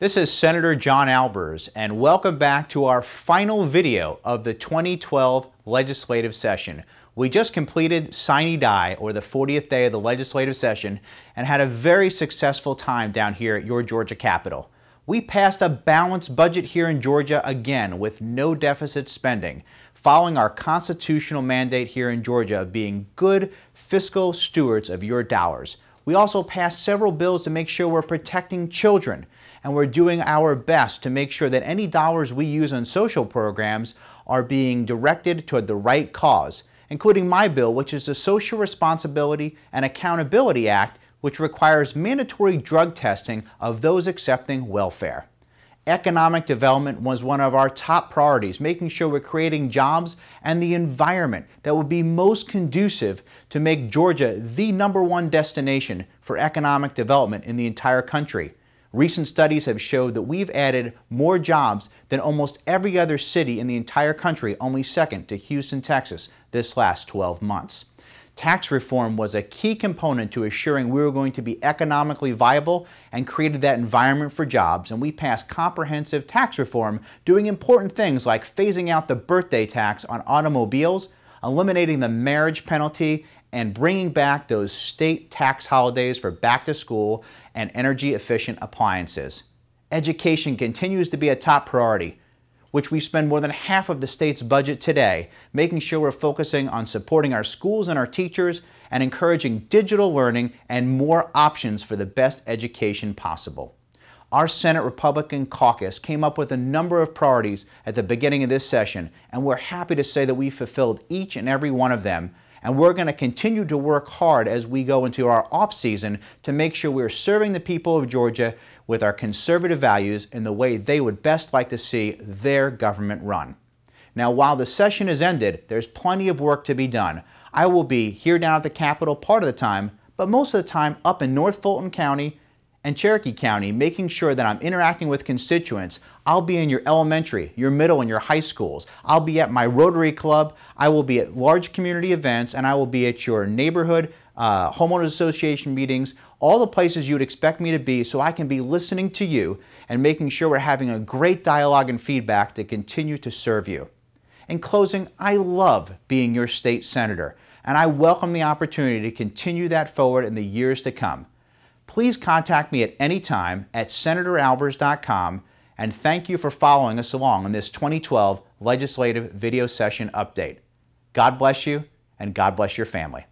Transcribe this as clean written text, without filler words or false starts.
This is Senator John Albers, and welcome back to our final video of the 2012 legislative session. We just completed Sine Die, or the 40th day of the legislative session, and had a very successful time down here at your Georgia Capitol. We passed a balanced budget here in Georgia again with no deficit spending, following our constitutional mandate here in Georgia of being good fiscal stewards of your dollars. We also passed several bills to make sure we're protecting children, and we're doing our best to make sure that any dollars we use on social programs are being directed toward the right cause, including my bill, which is the Social Responsibility and Accountability Act, which requires mandatory drug testing of those accepting welfare. Economic development was one of our top priorities, making sure we're creating jobs and the environment that would be most conducive to make Georgia the #1 destination for economic development in the entire country. Recent studies have showed that we've added more jobs than almost every other city in the entire country, only second to Houston, Texas, this last 12 months. Tax reform was a key component to assuring we were going to be economically viable and created that environment for jobs, and we passed comprehensive tax reform, doing important things like phasing out the birthday tax on automobiles, eliminating the marriage penalty, and bringing back those state tax holidays for back to school and energy efficient appliances. Education continues to be a top priority, which we spend more than half of the state's budget today, making sure we're focusing on supporting our schools and our teachers and encouraging digital learning and more options for the best education possible. Our Senate Republican caucus came up with a number of priorities at the beginning of this session, and we're happy to say that we fulfilled each and every one of them. And we're going to continue to work hard as we go into our off-season to make sure we're serving the people of Georgia with our conservative values in the way they would best like to see their government run. Now, while the session has ended, there's plenty of work to be done. I will be here down at the Capitol part of the time, but most of the time up in North Fulton County and Cherokee County, making sure that I'm interacting with constituents. I'll be in your elementary, your middle, and your high schools. I'll be at my Rotary Club. I will be at large community events, and I will be at your neighborhood homeowners association meetings, all the places you would expect me to be, so I can be listening to you and making sure we're having a great dialogue and feedback to continue to serve you. In closing, I love being your state senator, and I welcome the opportunity to continue that forward in the years to come. Please contact me at any time at senatoralbers.com, and thank you for following us along in this 2012 legislative video session update. God bless you, and God bless your family.